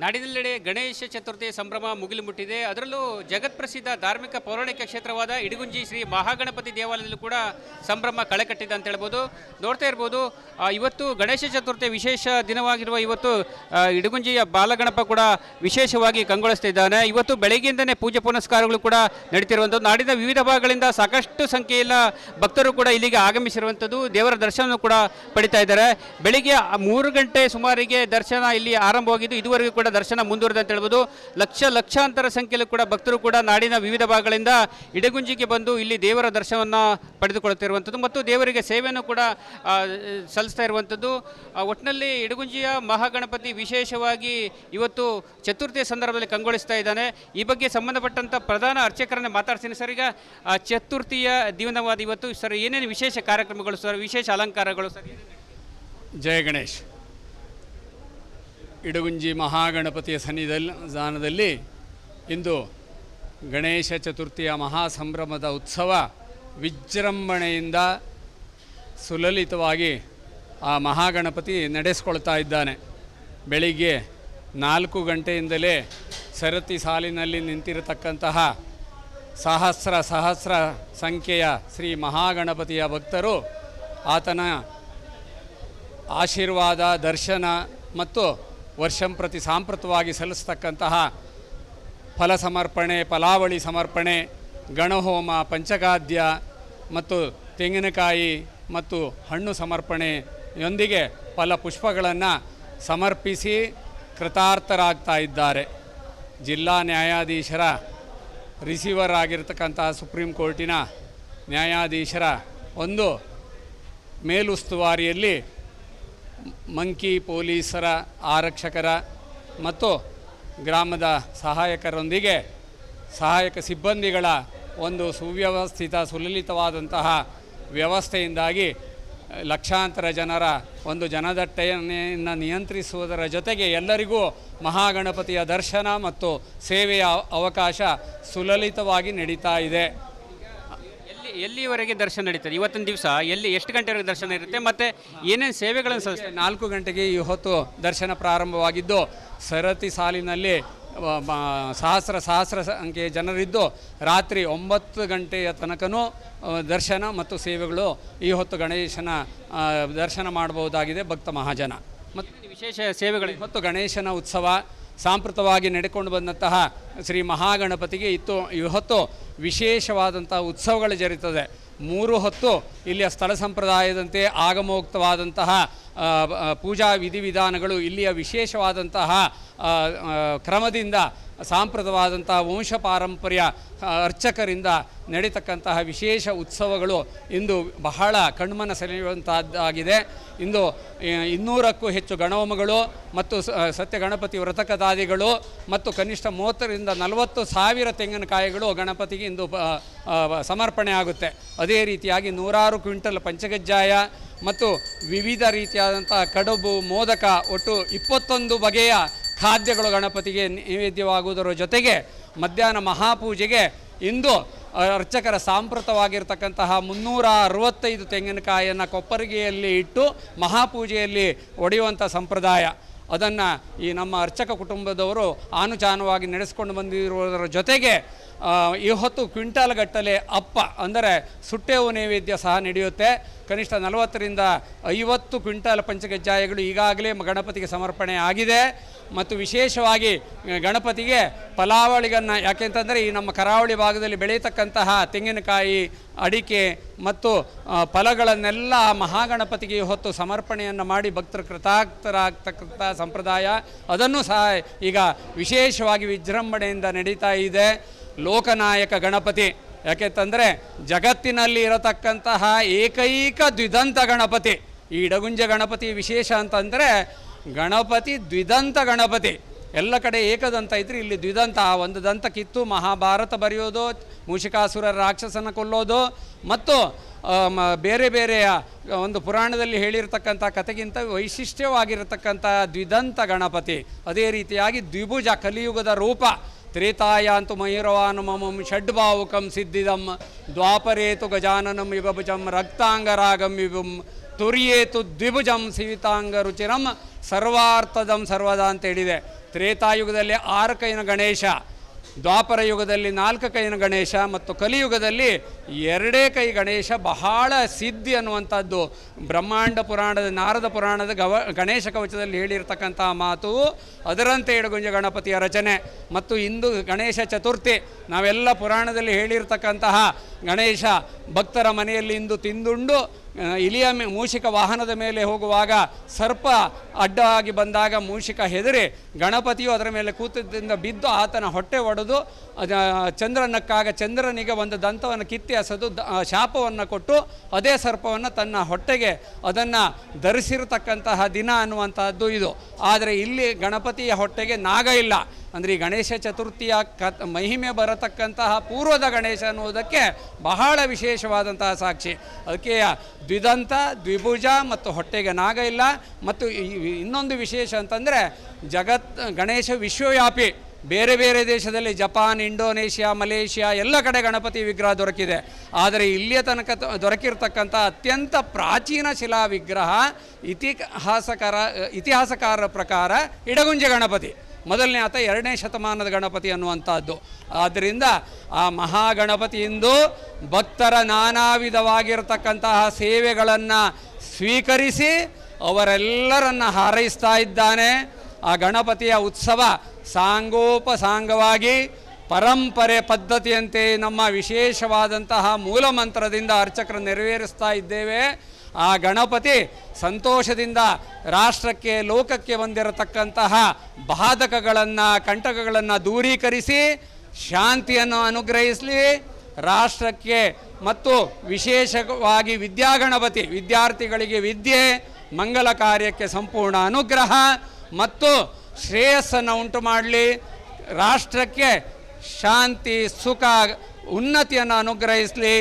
ನಾಡಿನೆಲ್ಲೆಡೆ ಗಣೇಶ ಚತುರ್ಥಿ ಸಂಭ್ರಮ ಮುಗಿಲು ಮುಟ್ಟಿದೆ. ಅದರಲ್ಲೂ ಜಗತ್ಪ್ರಸಿದ್ಧ ಧಾರ್ಮಿಕ ಪೌರಾಣಿಕ ಕ್ಷೇತ್ರವಾದ ಇಡಗುಂಜಿ ಶ್ರೀ ಮಹಾಗಣಪತಿ ದೇವಾಲಯದಲ್ಲೂ ಕೂಡ ಸಂಭ್ರಮ ಕಳೆಕಟ್ಟಿದೆ ಅಂತ ಹೇಳ್ಬೋದು. ನೋಡ್ತಾ ಇರ್ಬೋದು, ಇವತ್ತು ಗಣೇಶ ಚತುರ್ಥಿ ವಿಶೇಷ ದಿನವಾಗಿರುವ ಇವತ್ತು ಇಡಗುಂಜಿಯ ಬಾಲಗಣಪ ಕೂಡ ವಿಶೇಷವಾಗಿ ಕಂಗೊಳಿಸ್ತಾ ಇದ್ದಾನೆ. ಇವತ್ತು ಬೆಳಗ್ಗೆಯಿಂದನೇ ಪೂಜೆ ಪುನಸ್ಕಾರಗಳು ಕೂಡ ನಡೀತಿರುವಂಥದ್ದು. ನಾಡಿನ ವಿವಿಧ ಭಾಗಗಳಿಂದ ಸಾಕಷ್ಟು ಸಂಖ್ಯೆಯ ಭಕ್ತರು ಕೂಡ ಇಲ್ಲಿಗೆ ಆಗಮಿಸಿರುವಂಥದ್ದು. ದೇವರ ದರ್ಶನ ಕೂಡ ಪಡಿತಾ ಇದ್ದಾರೆ. ಬೆಳಿಗ್ಗೆ 3 ಗಂಟೆ ಸುಮಾರಿಗೆ ದರ್ಶನ ಇಲ್ಲಿ ಆರಂಭವಾಗಿದ್ದು ಇದುವರೆಗೂ ಕೂಡ ದರ್ಶನ ಮುಂದುವರೆದ ಅಂತ ಹೇಳ್ಬೋದು. ಲಕ್ಷಾಂತರ ಸಂಖ್ಯೆಯಲ್ಲಿ ಕೂಡ ಭಕ್ತರು ಕೂಡ ನಾಡಿನ ವಿವಿಧ ಭಾಗಗಳಿಂದ ಇಡಗುಂಜಿಗೆ ಬಂದು ಇಲ್ಲಿ ದೇವರ ದರ್ಶನವನ್ನು ಪಡೆದುಕೊಳ್ಳುತ್ತಿರುವಂಥದ್ದು ಮತ್ತು ದೇವರಿಗೆ ಸೇವೆಯನ್ನು ಕೂಡ ಸಲ್ಲಿಸ್ತಾ ಇರುವಂಥದ್ದು. ಒಟ್ಟಿನಲ್ಲಿ ಇಡಗುಂಜಿಯ ಮಹಾಗಣಪತಿ ವಿಶೇಷವಾಗಿ ಇವತ್ತು ಚತುರ್ಥಿಯ ಸಂದರ್ಭದಲ್ಲಿ ಕಂಗೊಳಿಸ್ತಾ ಇದ್ದಾನೆ. ಈ ಬಗ್ಗೆ ಸಂಬಂಧಪಟ್ಟಂಥ ಪ್ರಧಾನ ಅರ್ಚಕರನ್ನೇ ಮಾತಾಡ್ತೀನಿ ಸರ್. ಈಗ ಚತುರ್ಥಿಯ ದಿನವಾದ ಇವತ್ತು ಸರ್ ಏನೇನು ವಿಶೇಷ ಕಾರ್ಯಕ್ರಮಗಳು ಸರ್, ವಿಶೇಷ ಅಲಂಕಾರಗಳು ಸರ್? ಜಯ ಗಣೇಶ್. ಇಡಗುಂಜಿ ಮಹಾಗಣಪತಿಯ ಸನ್ನಿಧಾನದಲ್ಲಿ ಇಂದು ಗಣೇಶ ಚತುರ್ಥಿಯ ಮಹಾಸಂಭ್ರಮದ ಉತ್ಸವ ವಿಜೃಂಭಣೆಯಿಂದ ಸುಲಲಿತವಾಗಿ ಆ ಮಹಾಗಣಪತಿ ನಡೆಸ್ಕೊಳ್ತಾ ಇದ್ದಾನೆ. ಬೆಳಿಗ್ಗೆ 4 ಗಂಟೆಯಿಂದಲೇ ಸರತಿ ಸಾಲಿನಲ್ಲಿ ನಿಂತಿರತಕ್ಕಂತಹ ಸಹಸ್ರ ಸಂಖ್ಯೆಯ ಶ್ರೀ ಮಹಾಗಣಪತಿಯ ಭಕ್ತರು ಆತನ ಆಶೀರ್ವಾದ, ದರ್ಶನ ಮತ್ತು ವರ್ಷಂಪ್ರತಿ ಸಾಂಪ್ರತವಾಗಿ ಸಲ್ಲಿಸ್ತಕ್ಕಂತಹ ಫಲ ಸಮರ್ಪಣೆ, ಫಲಾವಳಿ ಸಮರ್ಪಣೆ, ಗಣಹೋಮ, ಪಂಚಗಾದ್ಯ ಮತ್ತು ತೆಂಗಿನಕಾಯಿ ಮತ್ತು ಹಣ್ಣು ಸಮರ್ಪಣೆಯೊಂದಿಗೆ ಫಲಪುಷ್ಪಗಳನ್ನು ಸಮರ್ಪಿಸಿ ಕೃತಾರ್ಥರಾಗ್ತಾ ಇದ್ದಾರೆ. ಜಿಲ್ಲಾ ನ್ಯಾಯಾಧೀಶರ ರಿಸೀವರ್ ಆಗಿರತಕ್ಕಂತಹ ಸುಪ್ರೀಂ ಕೋರ್ಟಿನ ನ್ಯಾಯಾಧೀಶರ ಒಂದು ಮೇಲುಸ್ತುವಾರಿಯಲ್ಲಿ ಮಂಕಿ ಪೊಲೀಸರ, ಆರಕ್ಷಕರ ಮತ್ತು ಗ್ರಾಮದ ಸಹಾಯಕರೊಂದಿಗೆ ಸಹಾಯಕ ಸಿಬ್ಬಂದಿಗಳ ಒಂದು ಸುವ್ಯವಸ್ಥಿತ ಸುಲಲಿತವಾದಂತಹ ವ್ಯವಸ್ಥೆಯಿಂದಾಗಿ ಲಕ್ಷಾಂತರ ಜನರ ಒಂದು ಜನದಟ್ಟಣೆಯನ್ನು ನಿಯಂತ್ರಿಸುವುದರ ಜೊತೆಗೆ ಎಲ್ಲರಿಗೂ ಮಹಾಗಣಪತಿಯ ದರ್ಶನ ಮತ್ತು ಸೇವೆಯ ಅವಕಾಶ ಸುಲಲಿತವಾಗಿ ನಡೀತಾ ಇದೆ. ಎಲ್ಲಿವರೆಗೆ ದರ್ಶನ ನಡೀತದೆ ಇವತ್ತಿನ ದಿವಸ? ಎಷ್ಟು ಗಂಟೆವರೆಗೆ ದರ್ಶನ ಇರುತ್ತೆ ಮತ್ತು ಏನೇನು ಸೇವೆಗಳನ್ನು 4 ಗಂಟೆಗೆ ಈ ಹೊತ್ತು ದರ್ಶನ ಪ್ರಾರಂಭವಾಗಿದ್ದು ಸರತಿ ಸಾಲಿನಲ್ಲಿ ಸಹಸ್ರ ಸಂಖ್ಯೆಯ ಜನರಿದ್ದು ರಾತ್ರಿ 9 ಗಂಟೆಯ ತನಕನೂ ದರ್ಶನ ಮತ್ತು ಸೇವೆಗಳು ಈ ಹೊತ್ತು ಗಣೇಶನ ದರ್ಶನ ಮಾಡಬಹುದಾಗಿದೆ ಭಕ್ತ ಮಹಾಜನ. ಮತ್ತು ವಿಶೇಷ ಸೇವೆಗಳು ಹೊತ್ತು ಗಣೇಶನ ಉತ್ಸವ ಸಾಂಪ್ರತವಾಗಿ ನಡೆಕೊಂಡು ಬಂದಂತಹ ಶ್ರೀ ಮಹಾಗಣಪತಿಗೆ ಇವತ್ತು ವಿಶೇಷವಾದಂತಹ ಉತ್ಸವಗಳು ಜರುಗುತ್ತದೆ. 3 ಹೊತ್ತು ಇಲ್ಲಿಯ ಸ್ಥಳ ಸಂಪ್ರದಾಯದಂತೆ ಆಗಮೋಕ್ತವಾದಂತಹ ಪೂಜಾ ವಿಧಿವಿಧಾನಗಳು ಇಲ್ಲಿಯ ವಿಶೇಷವಾದಂತಹ ಕ್ರಮದಿಂದ ಸಾಂಪ್ರತವಾದಂತಹ ವಂಶ ಪಾರಂಪರ್ಯ ಅರ್ಚಕರಿಂದ ನಡೀತಕ್ಕಂತಹ ವಿಶೇಷ ಉತ್ಸವಗಳು ಇಂದು ಬಹಳ ಕಣ್ಮನ ಸೆಳೆಯುವಂತಹದ್ದಾಗಿದೆ. ಇಂದು 200ಕ್ಕೂ ಹೆಚ್ಚು ಗಣಹೋಮಗಳು ಮತ್ತು ಸತ್ಯ ಗಣಪತಿ ವ್ರತಕದಾದಿಗಳು ಮತ್ತು ಕನಿಷ್ಠ 30ರಿಂದ 40 ಸಾವಿರ ತೆಂಗಿನಕಾಯಿಗಳು ಗಣಪತಿಗೆ ಇಂದು ಸಮರ್ಪಣೆ ಆಗುತ್ತೆ. ಅದೇ ರೀತಿಯಾಗಿ 100 ಕ್ವಿಂಟಲ್ ಪಂಚಗಜ್ಜಾಯ ಮತ್ತು ವಿವಿಧ ರೀತಿಯಾದಂಥ ಕಡುಬು, ಮೋದಕ, ಒಟ್ಟು 21 ಬಗೆಯ ಖಾದ್ಯಗಳು ಗಣಪತಿಗೆ ನೈವೇದ್ಯವಾಗುವುದರ ಜೊತೆಗೆ ಮಧ್ಯಾಹ್ನ ಮಹಾಪೂಜೆಗೆ ಇಂದು ಅರ್ಚಕರ ಸಾಂಪ್ರತವಾಗಿರ್ತಕ್ಕಂತಹ 365 ತೆಂಗಿನಕಾಯಿಯನ್ನು ಕೊಪ್ಪರಿಗೆಯಲ್ಲಿ ಇಟ್ಟು ಮಹಾಪೂಜೆಯಲ್ಲಿ ಒಡೆಯುವಂಥ ಸಂಪ್ರದಾಯ ಅದನ್ನು ಈ ನಮ್ಮ ಅರ್ಚಕ ಕುಟುಂಬದವರು ಆನುಚಾನವಾಗಿ ನಡೆಸ್ಕೊಂಡು ಬಂದಿರುವುದರ ಜೊತೆಗೆ ಈ ಹೊತ್ತು ಕ್ವಿಂಟಾಲ್ ಗಟ್ಟಲೆ ಅಪ್ಪ ಅಂದರೆ ಸುಟ್ಟೇವು ನೈವೇದ್ಯ ಸಹ ನಡೆಯುತ್ತೆ. ಕನಿಷ್ಠ 40ರಿಂದ 50 ಕ್ವಿಂಟಾಲ್ ಪಂಚಗಜ್ಜಾಯಗಳು ಈಗಾಗಲೇ ಗಣಪತಿಗೆ ಸಮರ್ಪಣೆ ಆಗಿದೆ. ಮತ್ತು ವಿಶೇಷವಾಗಿ ಗಣಪತಿಗೆ ಫಲಾವಳಿಗಳನ್ನು, ಯಾಕೆಂತಂದರೆ ಈ ನಮ್ಮ ಕರಾವಳಿ ಭಾಗದಲ್ಲಿ ಬೆಳೆಯತಕ್ಕಂತಹ ತೆಂಗಿನಕಾಯಿ, ಅಡಿಕೆ ಮತ್ತು ಫಲಗಳನ್ನೆಲ್ಲ ಮಹಾಗಣಪತಿಗೆ ಹೊತ್ತು ಸಮರ್ಪಣೆಯನ್ನು ಮಾಡಿ ಭಕ್ತರು ಕೃತಾರ್ಥರಾಗ್ತಕ್ಕಂಥ ಸಂಪ್ರದಾಯ ಅದನ್ನು ಸಹ ಈಗ ವಿಶೇಷವಾಗಿ ವಿಜೃಂಭಣೆಯಿಂದ ನಡೀತಾ ಇದೆ. ಲೋಕನಾಯಕ ಗಣಪತಿ, ಯಾಕೆಂತಂದರೆ ಜಗತ್ತಿನಲ್ಲಿ ಇರತಕ್ಕಂತಹ ಏಕೈಕ ದ್ವಿದಂತ ಗಣಪತಿ ಈ ಇಡಗುಂಜ ಗಣಪತಿ. ವಿಶೇಷ ಅಂತಂದರೆ ಗಣಪತಿ ದ್ವಿದಂತ ಗಣಪತಿ. ಎಲ್ಲ ಕಡೆ ಏಕದಂತ ಇದ್ದರೆ ಇಲ್ಲಿ ದ್ವಿದಂತ. ಒಂದು ದಂತ ಕಿತ್ತು ಮಹಾಭಾರತ ಬರೆಯೋದು, ಮೂಷಿಕಾಸುರ ರಾಕ್ಷಸನ ಕೊಲ್ಲೋದು ಮತ್ತು ಬೇರೆ ಬೇರೆಯ ಒಂದು ಪುರಾಣದಲ್ಲಿ ಹೇಳಿರ್ತಕ್ಕಂಥ ಕಥೆಗಿಂತ ವೈಶಿಷ್ಟ್ಯವಾಗಿರತಕ್ಕಂಥ ದ್ವಿದಂತ ಗಣಪತಿ. ಅದೇ ರೀತಿಯಾಗಿ ದ್ವಿಭುಜ ಕಲಿಯುಗದ ರೂಪ. ತ್ರೇತಾಯಾಂತು ಮಯೂರವಾನುಮಂ ಷಡ್ಭಾವುಕಂ ಸಿದ್ಧಿದಂ ದ್ವಾಪರೇತು ಗಜಾನನಂ ಯುಗಭುಜಂ ರಕ್ತಾಂಗರಾಗಂ ವಿಭುಂ ತುರಿಯೇತು ದ್ವಿಭುಜಂ ಸಿವಿತಾಂಗ ರುಚಿರಂ ಸರ್ವಾರ್ಥದಂ ಸರ್ವದ ಅಂತ ಹೇಳಿದೆ. ತ್ರೇತಾಯುಗದಲ್ಲಿ 6 ಕೈನ ಗಣೇಶ, ದ್ವಾಪರ ಯುಗದಲ್ಲಿ 4 ಕೈನ ಗಣೇಶ ಮತ್ತು ಕಲಿಯುಗದಲ್ಲಿ 2 ಕೈ ಗಣೇಶ ಬಹಳ ಸಿದ್ಧಿ ಅನ್ನುವಂಥದ್ದು ಬ್ರಹ್ಮಾಂಡ ಪುರಾಣದ ನಾರದ ಪುರಾಣದ ಗಣೇಶ ಕವಚದಲ್ಲಿ ಹೇಳಿರ್ತಕ್ಕಂಥ ಮಾತು. ಅದರಂತೆ ಇಡಗುಂಜ ಗಣಪತಿಯ ರಚನೆ ಮತ್ತು ಇಂದು ಗಣೇಶ ಚತುರ್ಥಿ ನಾವೆಲ್ಲ ಪುರಾಣದಲ್ಲಿ ಹೇಳಿರ್ತಕ್ಕಂತಹ ಗಣೇಶ ಭಕ್ತರ ಮನೆಯಲ್ಲಿ ಇಂದು ತಿಂದುಂಡು ಇಲಿಯ ಮೂಷಿಕ ವಾಹನದ ಮೇಲೆ ಹೋಗುವಾಗ ಸರ್ಪ ಅಡ್ಡವಾಗಿ ಬಂದಾಗ ಮೂಷಿಕ ಹೆದರಿ ಗಣಪತಿಯು ಅದರ ಮೇಲೆ ಕೂತದಿಂದ ಬಿದ್ದು ಆತನ ಹೊಟ್ಟೆ ಒಡೆದು ಚಂದ್ರನಕ್ಕಾಗ ಚಂದ್ರನಿಗೆ ಒಂದು ದಂತವನ್ನು ಕಿತ್ತಿ ಎಸೆದು ಶಾಪವನ್ನು ಕೊಟ್ಟು ಅದೇ ಸರ್ಪವನ್ನು ತನ್ನ ಹೊಟ್ಟೆಗೆ ಅದನ್ನು ಧರಿಸಿರತಕ್ಕಂತಹ ದಿನ ಅನ್ನುವಂತಹದ್ದು ಇದು. ಆದರೆ ಇಲ್ಲಿ ಗಣಪತಿಯ ಹೊಟ್ಟೆಗೆ ನಾಗ ಇಲ್ಲ. ಅಂದರೆ ಈ ಗಣೇಶ ಚತುರ್ಥಿಯ ಮಹಿಮೆ ಬರತಕ್ಕಂತಹ ಪೂರ್ವದ ಗಣೇಶ ಅನ್ನುವುದಕ್ಕೆ ಬಹಳ ವಿಶೇಷವಾದಂತಹ ಸಾಕ್ಷಿ. ಅದಕ್ಕೆ ದ್ವಿದಂತ, ದ್ವಿಭುಜ ಮತ್ತು ಹೊಟ್ಟೆಗೆ ನಾಗ ಇಲ್ಲ. ಮತ್ತು ಇನ್ನೊಂದು ವಿಶೇಷ ಅಂತಂದರೆ ಗಣೇಶ ವಿಶ್ವವ್ಯಾಪಿ. ಬೇರೆ ಬೇರೆ ದೇಶದಲ್ಲಿ ಜಪಾನ್, ಇಂಡೋನೇಷ್ಯಾ, ಮಲೇಷ್ಯಾ ಎಲ್ಲ ಕಡೆ ಗಣಪತಿ ವಿಗ್ರಹ ದೊರಕಿದೆ. ಆದರೆ ಇಲ್ಲಿಯ ತನಕ ದೊರಕಿರ್ತಕ್ಕಂಥ ಅತ್ಯಂತ ಪ್ರಾಚೀನ ಶಿಲಾ ವಿಗ್ರಹ ಇತಿಹಾಸಕಾರರ ಪ್ರಕಾರ ಇಡಗುಂಜಿ ಗಣಪತಿ ಮೊದಲನೇ ಆತ 2ನೇ ಶತಮಾನದ ಗಣಪತಿ ಅನ್ನುವಂಥದ್ದು. ಆದ್ದರಿಂದ ಆ ಮಹಾಗಣಪತಿಯಿಂದ ಭಕ್ತರ ನಾನಾ ವಿಧವಾಗಿರತಕ್ಕಂತಹ ಸೇವೆಗಳನ್ನು ಸ್ವೀಕರಿಸಿ ಅವರೆಲ್ಲರನ್ನು ಹಾರೈಸ್ತಾ ಇದ್ದಾನೆ. ಆ ಗಣಪತಿಯ ಉತ್ಸವ ಸಾಂಗೋಪಸಾಂಗವಾಗಿ ಪರಂಪರೆ ಪದ್ಧತಿಯಂತೆ ನಮ್ಮ ವಿಶೇಷವಾದಂತಹ ಮೂಲ ಮಂತ್ರದಿಂದ ಅರ್ಚಕರು ನೆರವೇರಿಸ್ತಾ ಇದ್ದೇವೆ. ಆ ಗಣಪತಿ ಸಂತೋಷದಿಂದ ರಾಷ್ಟ್ರಕ್ಕೆ ಲೋಕಕ್ಕೆ ಬಂದಿರತಕ್ಕಂತಹ ಬಾಧಕಗಳನ್ನು ಕಂಟಕಗಳನ್ನು ದೂರೀಕರಿಸಿ ಶಾಂತಿಯನ್ನು ಅನುಗ್ರಹಿಸಲಿ. ರಾಷ್ಟ್ರಕ್ಕೆ ಮತ್ತು ವಿಶೇಷವಾಗಿ ವಿದ್ಯಾಗಣಪತಿ ವಿದ್ಯಾರ್ಥಿಗಳಿಗೆ ವಿದ್ಯೆ, ಮಂಗಲ ಕಾರ್ಯಕ್ಕೆ ಸಂಪೂರ್ಣ ಅನುಗ್ರಹ ಮತ್ತು ಶ್ರೇಯಸ್ಸನ್ನು ಉಂಟು ಮಾಡಲಿ. ರಾಷ್ಟ್ರಕ್ಕೆ ಶಾಂತಿ, ಸುಖ, ಉನ್ನತಿಯನ್ನು ಅನುಗ್ರಹಿಸಲಿ.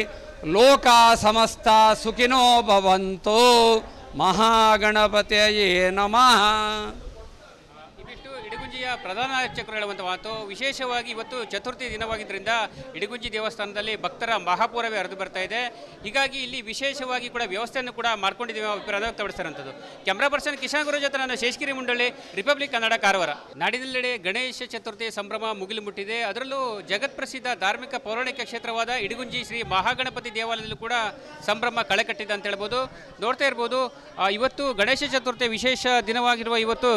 ಲೋಕ ಸಮಸ್ತ ಸುಖಿನೋ ಭವಂತು. ಮಹಾಗಣಪತಿಯೇ ನಮಃ. ಇವಿಷ್ಟು ಇಡಗುಂಜಿಯ ಪ್ರಧಾನ ಅರ್ಚಕರು ಹೇಳುವಂಥ ಮಾತು. ವಿಶೇಷವಾಗಿ ಇವತ್ತು ಚತುರ್ಥಿ ದಿನವಾಗಿದ್ದರಿಂದ ಇಡಗುಂಜಿ ದೇವಸ್ಥಾನದಲ್ಲಿ ಭಕ್ತರ ಮಹಾಪೂರವೇ ಹರಿದು ಬರ್ತಾ ಇದೆ. ಹೀಗಾಗಿ ಇಲ್ಲಿ ವಿಶೇಷವಾಗಿ ಕೂಡ ವ್ಯವಸ್ಥೆಯನ್ನು ಕೂಡ ಮಾಡ್ಕೊಂಡಿದ್ದೀವಿ ಅಭಿಪ್ರಾಯ ವ್ಯಕ್ತಪಡಿಸಿರುವಂಥದ್ದು. ಕ್ಯಾಮ್ರಾ ಪರ್ಸನ್ ಕಿಶನ್ ಗುರು ಜೊತೆ ನಾನು ಶೇಷಗಿರಿ ಮುಂಡಳ್ಳಿ, ರಿಪಬ್ಲಿಕ್ ಕನ್ನಡ, ಕಾರವಾರ. ನಾಡಿನೆಲ್ಲೆಡೆ ಗಣೇಶ ಚತುರ್ಥಿ ಸಂಭ್ರಮ ಮುಗಿಲು ಮುಟ್ಟಿದೆ. ಅದರಲ್ಲೂ ಜಗತ್ಪ್ರಸಿದ್ಧ ಧಾರ್ಮಿಕ ಪೌರಾಣಿಕ ಕ್ಷೇತ್ರವಾದ ಇಡಗುಂಜಿ ಶ್ರೀ ಮಹಾಗಣಪತಿ ದೇವಾಲಯದಲ್ಲೂ ಕೂಡ ಸಂಭ್ರಮ ಕಳೆಕಟ್ಟಿದೆ ಅಂತ ಹೇಳ್ಬೋದು. ನೋಡ್ತಾ ಇರ್ಬೋದು, ಇವತ್ತು ಗಣೇಶ ಚತುರ್ಥಿ ವಿಶೇಷ ದಿನವಾಗಿರುವ ಇವತ್ತು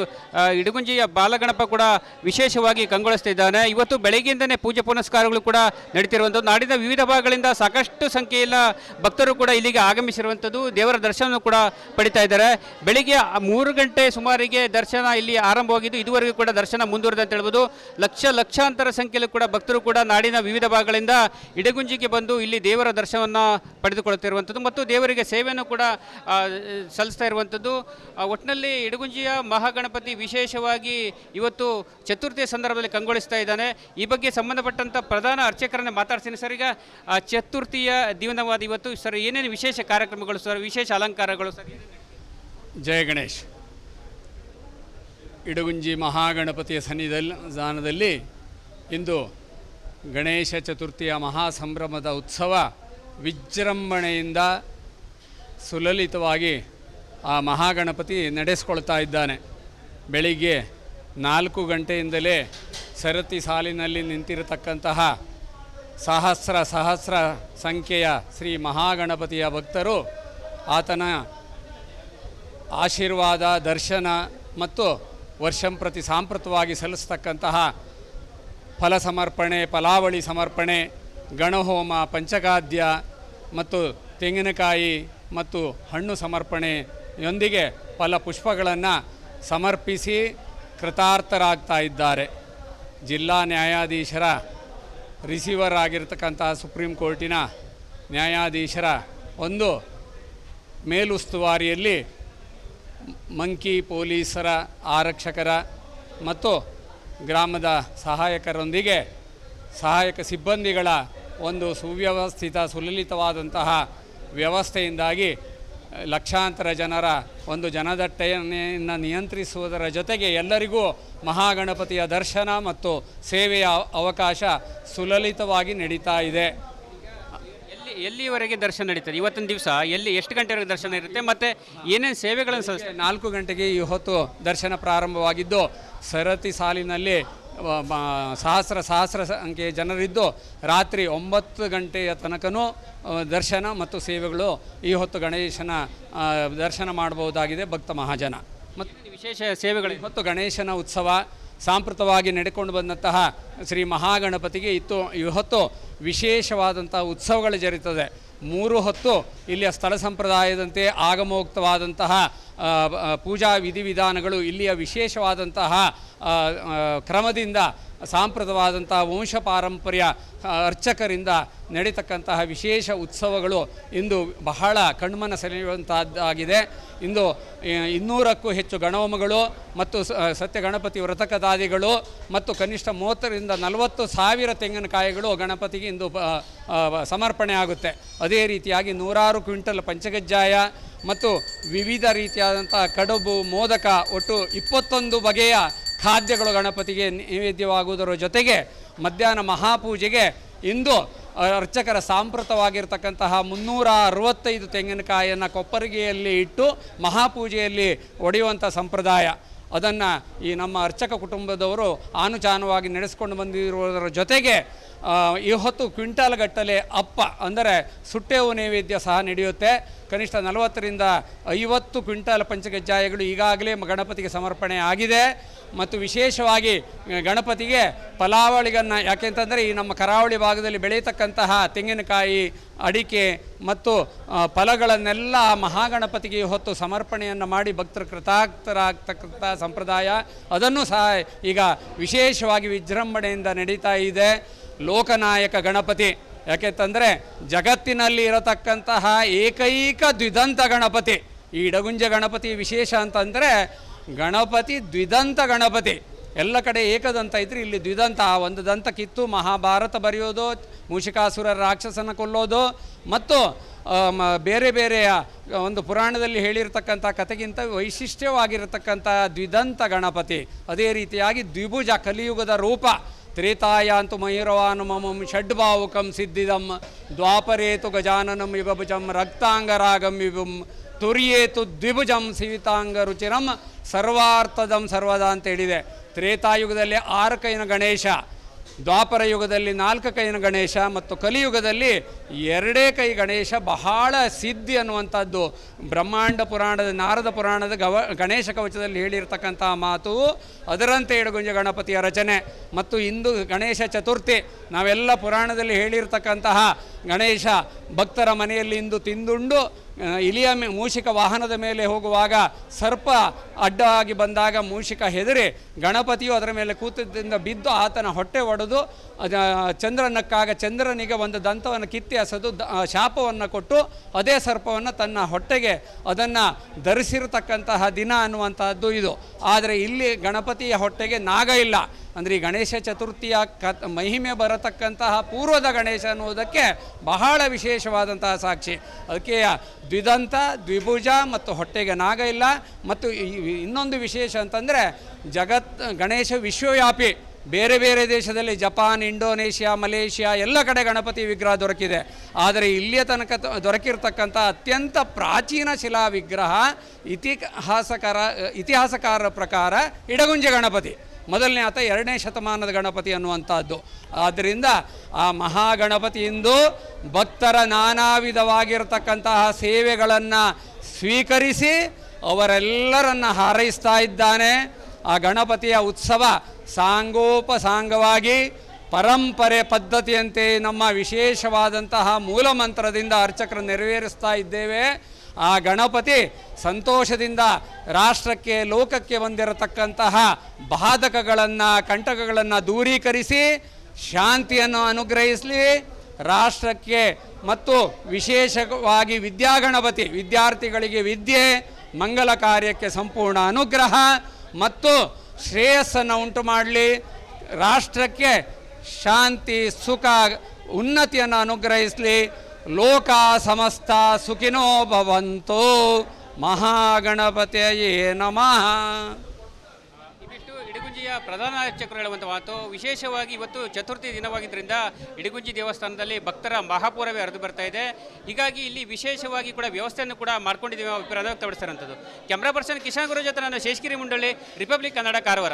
ಇಡಗುಂಜಿಯ ಬಾಲಗಣಪ ಕೂಡ ವಿಶೇಷವಾಗಿ ಕಂಗೊಳಿಸ್ತಾ ಇದ್ದಾನೆ. ಇವತ್ತು ಬೆಳಗ್ಗೆಯಿಂದನೇ ಪೂಜೆ ಪುನಸ್ಕಾರಗಳು ಕೂಡ ನಡೀತಿರುವಂಥದ್ದು. ನಾಡಿನ ವಿವಿಧ ಭಾಗಗಳಿಂದ ಸಾಕಷ್ಟು ಸಂಖ್ಯೆಯ ಭಕ್ತರು ಕೂಡ ಇಲ್ಲಿಗೆ ಆಗಮಿಸಿರುವಂಥದ್ದು. ದೇವರ ದರ್ಶನ ಕೂಡ ಪಡಿತಾ ಇದ್ದಾರೆ. ಬೆಳಿಗ್ಗೆ 3 ಗಂಟೆ ಸುಮಾರಿಗೆ ದರ್ಶನ ಇಲ್ಲಿ ಆರಂಭವಾಗಿದ್ದು ಇದುವರೆಗೂ ಕೂಡ ದರ್ಶನ ಮುಂದುವರೆದ ಅಂತ ಹೇಳ್ಬೋದು. ಲಕ್ಷಾಂತರ ಸಂಖ್ಯೆಯಲ್ಲಿ ಕೂಡ ಭಕ್ತರು ಕೂಡ ನಾಡಿನ ವಿವಿಧ ಭಾಗಗಳಿಂದ ಇಡಗುಂಜಿಗೆ ಬಂದು ಇಲ್ಲಿ ದೇವರ ದರ್ಶನವನ್ನು ಪಡೆದುಕೊಳ್ಳುತ್ತಿರುವಂಥದ್ದು ಮತ್ತು ದೇವರಿಗೆ ಸೇವೆಯನ್ನು ಕೂಡ ಸಲ್ಲಿಸ್ತಾ ಇರುವಂಥದ್ದು. ಒಟ್ಟಿನಲ್ಲಿ ಇಡಗುಂಜಿಯ ಮಹಾಗಣಪತಿ ವಿಶೇಷವಾಗಿ ಇವತ್ತು ಚತುರ್ಥಿಯ ಸಂದರ್ಭದಲ್ಲಿ ಕಂಗೊಳಿಸ್ತಾ ಇದ್ದಾನೆ. ಈ ಬಗ್ಗೆ ಸಂಬಂಧಪಟ್ಟಂಥ ಪ್ರಧಾನ ಅರ್ಚಕರನ್ನೇ ಮಾತಾಡ್ತೀನಿ ಸರ್. ಈಗ ಚತುರ್ಥಿಯ ದಿನವಾದ ಇವತ್ತು ಸರ್ ಏನೇನು ವಿಶೇಷ ಕಾರ್ಯಕ್ರಮಗಳು ಸರ್, ವಿಶೇಷ ಅಲಂಕಾರಗಳು ಸರ್? ಜಯ ಗಣೇಶ್. ಇಡಗುಂಜಿ ಮಹಾಗಣಪತಿಯ ಸನ್ನಿಧಾನದಲ್ಲಿ ಇಂದು ಗಣೇಶ ಚತುರ್ಥಿಯ ಮಹಾಸಂಭ್ರಮದ ಉತ್ಸವ ವಿಜೃಂಭಣೆಯಿಂದ ಸುಲಲಿತವಾಗಿ ಆ ಮಹಾಗಣಪತಿ ನಡೆಸ್ಕೊಳ್ತಾ ಇದ್ದಾನೆ. ಬೆಳಿಗ್ಗೆ 4 ಗಂಟೆಯಿಂದಲೇ ಸರತಿ ಸಾಲಿನಲ್ಲಿ ನಿಂತಿರತಕ್ಕಂತಹ ಸಹಸ್ರ ಸಂಖ್ಯೆಯ ಶ್ರೀ ಮಹಾಗಣಪತಿಯ ಭಕ್ತರು ಆತನ ಆಶೀರ್ವಾದ, ದರ್ಶನ ಮತ್ತು ವರ್ಷಂಪ್ರತಿ ಸಾಂಪ್ರತವಾಗಿ ಸಲ್ಲಿಸ್ತಕ್ಕಂತಹ ಫಲ ಸಮರ್ಪಣೆ, ಫಲಾವಳಿ ಸಮರ್ಪಣೆ, ಗಣಹೋಮ, ಪಂಚಗಾದ್ಯ ಮತ್ತು ತೆಂಗಿನಕಾಯಿ ಮತ್ತು ಹಣ್ಣು ಸಮರ್ಪಣೆಯೊಂದಿಗೆ ಫಲಪುಷ್ಪಗಳನ್ನು ಸಮರ್ಪಿಸಿ ಕೃತಾರ್ಥರಾಗ್ತಾ ಇದ್ದಾರೆ. ಜಿಲ್ಲಾ ನ್ಯಾಯಾಧೀಶರ ರಿಸೀವರ್ ಆಗಿರ್ತಕ್ಕಂತಹ ಸುಪ್ರೀಂ ಕೋರ್ಟಿನ ನ್ಯಾಯಾಧೀಶರ ಒಂದು ಮೇಲುಸ್ತುವಾರಿಯಲ್ಲಿ ಮಂಕಿ ಪೊಲೀಸರ, ಆರಕ್ಷಕರ ಮತ್ತು ಗ್ರಾಮದ ಸಹಾಯಕರೊಂದಿಗೆ ಸಹಾಯಕ ಸಿಬ್ಬಂದಿಗಳ ಒಂದು ಸುವ್ಯವಸ್ಥಿತ ಸುಲಲಿತವಾದಂತಹ ವ್ಯವಸ್ಥೆಯಿಂದಾಗಿ ಲಕ್ಷಾಂತರ ಜನರ ಒಂದು ಜನದಟ್ಟಣೆಯನ್ನು ನಿಯಂತ್ರಿಸುವುದರ ಜೊತೆಗೆ ಎಲ್ಲರಿಗೂ ಮಹಾಗಣಪತಿಯ ದರ್ಶನ ಮತ್ತು ಸೇವೆಯ ಅವಕಾಶ ಸುಲಲಿತವಾಗಿ ನಡೀತಾ ಇದೆ. ಎಲ್ಲಿವರೆಗೆ ದರ್ಶನ ನಡೀತದೆ ಇವತ್ತಿನ ದಿವಸ? ಎಷ್ಟು ಗಂಟೆವರೆಗೆ ದರ್ಶನ ಇರುತ್ತೆ ಮತ್ತು ಏನೇನು ಸೇವೆಗಳನ್ನು ಸಲ್ಲಿಸ್ತಾರೆ? 4 ಗಂಟೆಗೆ ಈ ಹೊತ್ತು ದರ್ಶನ ಪ್ರಾರಂಭವಾಗಿದ್ದು ಸರತಿ ಸಾಲಿನಲ್ಲಿ ಸಹಸ್ರ ಸಂಖ್ಯೆಯ ಜನರಿದ್ದು ರಾತ್ರಿ 9 ಗಂಟೆಯ ತನಕನೂ ದರ್ಶನ ಮತ್ತು ಸೇವೆಗಳು ಈ ಹೊತ್ತು ಗಣೇಶನ ದರ್ಶನ ಮಾಡಬಹುದಾಗಿದೆ ಭಕ್ತ ಮಹಾಜನ. ಮತ್ತು ವಿಶೇಷ ಸೇವೆಗಳು ಹೊತ್ತು ಗಣೇಶನ ಉತ್ಸವ ಸಾಂಪ್ರತವಾಗಿ ನಡೆಕೊಂಡು ಬಂದಂತಹ ಶ್ರೀ ಮಹಾಗಣಪತಿಗೆ ಇವತ್ತು ವಿಶೇಷವಾದಂಥ ಉತ್ಸವಗಳು ಜರುಗುತ್ತದೆ. 3 ಹೊತ್ತು ಇಲ್ಲಿಯ ಸ್ಥಳ ಸಂಪ್ರದಾಯದಂತೆ ಆಗಮೋಕ್ತವಾದಂತಹ ಪೂಜಾ ವಿಧಿವಿಧಾನಗಳು ಇಲ್ಲಿಯ ವಿಶೇಷವಾದಂತಹ ಕ್ರಮದಿಂದ ಸಾಂಪ್ರತವಾದಂಥ ವಂಶ ಪಾರಂಪರ್ಯ ಅರ್ಚಕರಿಂದ ನಡೀತಕ್ಕಂತಹ ವಿಶೇಷ ಉತ್ಸವಗಳು ಇಂದು ಬಹಳ ಕಣ್ಮನ ಸೆಳೆಯುವಂತಹದ್ದಾಗಿದೆ. ಇಂದು 200ಕ್ಕೂ ಹೆಚ್ಚು ಗಣಹೋಮಗಳು ಮತ್ತು ಸತ್ಯ ಗಣಪತಿ ವ್ರತಕದಾದಿಗಳು ಮತ್ತು ಕನಿಷ್ಠ 30ರಿಂದ 40 ಸಾವಿರ ತೆಂಗಿನಕಾಯಿಗಳು ಗಣಪತಿಗೆ ಇಂದು ಸಮರ್ಪಣೆ ಆಗುತ್ತೆ. ಅದೇ ರೀತಿಯಾಗಿ 100 ಕ್ವಿಂಟಲ್ ಪಂಚಗಜ್ಜಾಯ ಮತ್ತು ವಿವಿಧ ರೀತಿಯಾದಂಥ ಕಡುಬು, ಮೋದಕ, ಒಟ್ಟು 21 ಬಗೆಯ ಖಾದ್ಯಗಳು ಗಣಪತಿಗೆ ನೈವೇದ್ಯವಾಗುವುದರ ಜೊತೆಗೆ ಮಧ್ಯಾಹ್ನ ಮಹಾಪೂಜೆಗೆ ಇಂದು ಅರ್ಚಕರ ಸಾಂಪ್ರತವಾಗಿರ್ತಕ್ಕಂತಹ 365 ತೆಂಗಿನಕಾಯಿಯನ್ನು ಕೊಪ್ಪರಿಗೆಯಲ್ಲಿ ಇಟ್ಟು ಮಹಾಪೂಜೆಯಲ್ಲಿ ಒಡೆಯುವಂಥ ಸಂಪ್ರದಾಯ ಅದನ್ನು ಈ ನಮ್ಮ ಅರ್ಚಕ ಕುಟುಂಬದವರು ಆನುಚಾನವಾಗಿ ನಡೆಸ್ಕೊಂಡು ಬಂದಿರುವುದರ ಜೊತೆಗೆ ಈ ಹೊತ್ತು ಕ್ವಿಂಟಾಲ್ ಗಟ್ಟಲೆ ಅಪ್ಪ ಅಂದರೆ ಸುಟ್ಟೇವು ನೈವೇದ್ಯ ಸಹ ನಡೆಯುತ್ತೆ. ಕನಿಷ್ಠ 40ರಿಂದ 50 ಕ್ವಿಂಟಾಲ್ ಪಂಚಗಜ್ಜಾಯಗಳು ಈಗಾಗಲೇ ಗಣಪತಿಗೆ ಸಮರ್ಪಣೆ ಆಗಿದೆ. ಮತ್ತು ವಿಶೇಷವಾಗಿ ಗಣಪತಿಗೆ ಫಲಾವಳಿಗಳನ್ನು, ಯಾಕೆಂತಂದರೆ ಈ ನಮ್ಮ ಕರಾವಳಿ ಭಾಗದಲ್ಲಿ ಬೆಳೆಯತಕ್ಕಂತಹ ತೆಂಗಿನಕಾಯಿ, ಅಡಿಕೆ ಮತ್ತು ಫಲಗಳನ್ನೆಲ್ಲ ಮಹಾಗಣಪತಿಗೆ ಹೊತ್ತು ಸಮರ್ಪಣೆಯನ್ನು ಮಾಡಿ ಭಕ್ತರು ಕೃತಾರ್ಥರಾಗ್ತಕ್ಕಂಥ ಸಂಪ್ರದಾಯ ಅದನ್ನು ಸಹ ಈಗ ವಿಶೇಷವಾಗಿ ವಿಜೃಂಭಣೆಯಿಂದ ನಡೀತಾ ಇದೆ. ಲೋಕನಾಯಕ ಗಣಪತಿ, ಯಾಕೆಂತಂದರೆ ಜಗತ್ತಿನಲ್ಲಿ ಇರತಕ್ಕಂತಹ ಏಕೈಕ ದ್ವಿದಂತ ಗಣಪತಿ ಈ ಇಡಗುಂಜ ಗಣಪತಿ. ವಿಶೇಷ ಅಂತಂದರೆ ಗಣಪತಿ ದ್ವಿದಂತ ಗಣಪತಿ. ಎಲ್ಲ ಕಡೆ ಏಕದಂತ ಇದ್ದರೆ ಇಲ್ಲಿ ದ್ವಿದಂತ. ಒಂದು ದಂತ ಕಿತ್ತು ಮಹಾಭಾರತ ಬರೆಯೋದು, ಮೂಷಿಕಾಸುರ ರಾಕ್ಷಸನ ಕೊಲ್ಲೋದು ಮತ್ತು ಬೇರೆ ಬೇರೆಯ ಒಂದು ಪುರಾಣದಲ್ಲಿ ಹೇಳಿರ್ತಕ್ಕಂಥ ಕಥೆಗಿಂತ ವೈಶಿಷ್ಟ್ಯವಾಗಿರತಕ್ಕಂಥ ದ್ವಿದಂತ ಗಣಪತಿ. ಅದೇ ರೀತಿಯಾಗಿ ದ್ವಿಭುಜ ಕಲಿಯುಗದ ರೂಪ. ತ್ರೇತಾಯಾಂತು ಮಯೂರವಾನು ಮಮಂ ಷಡ್ಭಾವುಕಂ ಸಿದ್ಧಿದಂ ದ್ವಾಪರೇತು ಗಜಾನನಂ ಯುಗಭುಜಂ ರಕ್ತಾಂಗರಾಗಂ ಯುಗಂ ತುರ್ಯೇತು ದ್ವಿಭುಜಂ ಸಿವಿತಾಂಗ ರುಚಿರಂ ಸರ್ವಾರ್ಥದಂ ಸರ್ವದಾ ಅಂತ ಹೇಳಿದೆ. ತ್ರೇತಾಯುಗದಲ್ಲಿ 6 ಕೈನ ಗಣೇಶ, ದ್ವಾಪರ ಯುಗದಲ್ಲಿ 4 ಕೈನ ಗಣೇಶ ಮತ್ತು ಕಲಿಯುಗದಲ್ಲಿ 2 ಕೈ ಗಣೇಶ ಬಹಳ ಸಿದ್ಧಿ ಅನ್ನುವಂಥದ್ದು ಬ್ರಹ್ಮಾಂಡ ಪುರಾಣದ ನಾರದ ಪುರಾಣದ ಗಣೇಶ ಕವಚದಲ್ಲಿ ಹೇಳಿರ್ತಕ್ಕಂಥ ಮಾತು. ಅದರಂತೆ ಇಡಗುಂಜ ಗಣಪತಿಯ ರಚನೆ ಮತ್ತು ಇಂದು ಗಣೇಶ ಚತುರ್ಥಿ. ನಾವೆಲ್ಲ ಪುರಾಣದಲ್ಲಿ ಹೇಳಿರ್ತಕ್ಕಂತಹ ಗಣೇಶ ಭಕ್ತರ ಮನೆಯಲ್ಲಿ ಇಂದು ತಿಂದುಂಡು ಇಲಿಯ ಮೂಷಿಕ ವಾಹನದ ಮೇಲೆ ಹೋಗುವಾಗ ಸರ್ಪ ಅಡ್ಡವಾಗಿ ಬಂದಾಗ ಮೂಷಿಕ ಹೆದರಿ ಗಣಪತಿಯು ಅದರ ಮೇಲೆ ಕೂತದಿಂದ ಬಿದ್ದು ಆತನ ಹೊಟ್ಟೆ ಒಡೆದು ಚಂದ್ರನಕ್ಕಾಗ ಚಂದ್ರನಿಗೆ ಒಂದು ದಂತವನ್ನು ಕಿತ್ತಿ ಎಸೆದು ಶಾಪವನ್ನು ಕೊಟ್ಟು ಅದೇ ಸರ್ಪವನ್ನು ತನ್ನ ಹೊಟ್ಟೆಗೆ ಅದನ್ನು ಧರಿಸಿರತಕ್ಕಂತಹ ದಿನ ಅನ್ನುವಂತಹದ್ದು ಇದು. ಆದರೆ ಇಲ್ಲಿ ಗಣಪತಿಯ ಹೊಟ್ಟೆಗೆ ನಾಗ ಇಲ್ಲ. ಅಂದರೆ ಈ ಗಣೇಶ ಚತುರ್ಥಿಯ ಮಹಿಮೆ ಬರತಕ್ಕಂತಹ ಪೂರ್ವದ ಗಣೇಶ ಅನ್ನುವುದಕ್ಕೆ ಬಹಳ ವಿಶೇಷವಾದಂತಹ ಸಾಕ್ಷಿ. ಅದಕ್ಕೆ ದ್ವಿದಂತ, ದ್ವಿಭುಜ ಮತ್ತು ಹೊಟ್ಟೆಗೆ ನಾಗ ಇಲ್ಲ. ಮತ್ತು ಇನ್ನೊಂದು ವಿಶೇಷ ಅಂತಂದರೆ ಗಣೇಶ ವಿಶ್ವವ್ಯಾಪಿ. ಬೇರೆ ಬೇರೆ ದೇಶದಲ್ಲಿ ಜಪಾನ್, ಇಂಡೋನೇಷ್ಯಾ, ಮಲೇಷ್ಯಾ ಎಲ್ಲ ಕಡೆ ಗಣಪತಿ ವಿಗ್ರಹ ದೊರಕಿದೆ. ಆದರೆ ಇಲ್ಲಿಯ ತನಕ ದೊರಕಿರ್ತಕ್ಕಂಥ ಅತ್ಯಂತ ಪ್ರಾಚೀನ ಶಿಲಾ ವಿಗ್ರಹ ಇತಿಹಾಸಕಾರರ ಪ್ರಕಾರ ಇಡಗುಂಜ ಗಣಪತಿ. ಮೊದಲನೇ ಆತ 2ನೇ ಶತಮಾನದ ಗಣಪತಿ ಅನ್ನುವಂಥದ್ದು. ಆದ್ದರಿಂದ ಆ ಮಹಾಗಣಪತಿಯಿಂದ ಭಕ್ತರ ನಾನಾ ವಿಧವಾಗಿರತಕ್ಕಂತಹ ಸೇವೆಗಳನ್ನು ಸ್ವೀಕರಿಸಿ ಅವರೆಲ್ಲರನ್ನು ಹಾರೈಸ್ತಾ ಇದ್ದಾನೆ. ಆ ಗಣಪತಿಯ ಉತ್ಸವ ಸಾಂಗೋಪಸಾಂಗವಾಗಿ ಪರಂಪರೆ ಪದ್ಧತಿಯಂತೆ ನಮ್ಮ ವಿಶೇಷವಾದಂತಹ ಮೂಲ ಮಂತ್ರದಿಂದ ಅರ್ಚಕರು ನೆರವೇರಿಸ್ತಾ ಇದ್ದೇವೆ. ಆ ಗಣಪತಿ ಸಂತೋಷದಿಂದ ರಾಷ್ಟ್ರಕ್ಕೆ, ಲೋಕಕ್ಕೆ ಬಂದಿರತಕ್ಕಂತಹ ಬಾಧಕಗಳನ್ನು, ಕಂಟಕಗಳನ್ನು ದೂರೀಕರಿಸಿ ಶಾಂತಿಯನ್ನು ಅನುಗ್ರಹಿಸಲಿ. ರಾಷ್ಟ್ರಕ್ಕೆ ಮತ್ತು ವಿಶೇಷವಾಗಿ ವಿದ್ಯಾಗಣಪತಿ ವಿದ್ಯಾರ್ಥಿಗಳಿಗೆ ವಿದ್ಯೆ, ಮಂಗಲ ಕಾರ್ಯಕ್ಕೆ ಸಂಪೂರ್ಣ ಅನುಗ್ರಹ ಮತ್ತು ಶ್ರೇಯಸ್ಸನ್ನು ಉಂಟು ಮಾಡಲಿ. ರಾಷ್ಟ್ರಕ್ಕೆ ಶಾಂತಿ, ಸುಖ, ಉನ್ನತಿಯನ್ನು ಅನುಗ್ರಹಿಸಲಿ. ಲೋಕ ಸಮಸ್ತ ಸುಖಿನೋ ಭವಂತು. ಮಹಾಗಣಪತಿಯೇ ನಮಃ. ಇವಿಷ್ಟು ಇಡಗುಂಜಿಯ ಪ್ರಧಾನ ಅರ್ಚಕರು ಹೇಳುವಂಥ ಮಾತು, ವಿಶೇಷವಾಗಿ ಇವತ್ತು ಚತುರ್ಥಿ ದಿನವಾಗಿದ್ದರಿಂದ ಇಡಗುಂಜಿ ದೇವಸ್ಥಾನದಲ್ಲಿ ಭಕ್ತರ ಮಹಾಪೂರವೇ ಹರಿದು ಬರ್ತಾ ಇದೆ. ಹೀಗಾಗಿ ಇಲ್ಲಿ ವಿಶೇಷವಾಗಿ ಕೂಡ ವ್ಯವಸ್ಥೆಯನ್ನು ಕೂಡ ಮಾಡ್ಕೊಂಡಿದ್ದೀವಿ ಅಭಿಪ್ರಾಯ ವ್ಯಕ್ತಪಡಿಸಿರುವಂಥದ್ದು. ಕ್ಯಾಮ್ರಾ ಪರ್ಸನ್ ಕಿಶನ್ ಗುರು ಜೊತೆ ನಾನು ಶೇಷಗಿರಿ ಮುಂಡಳ್ಳಿ, ರಿಪಬ್ಲಿಕ್ ಕನ್ನಡ, ಕಾರವಾರ.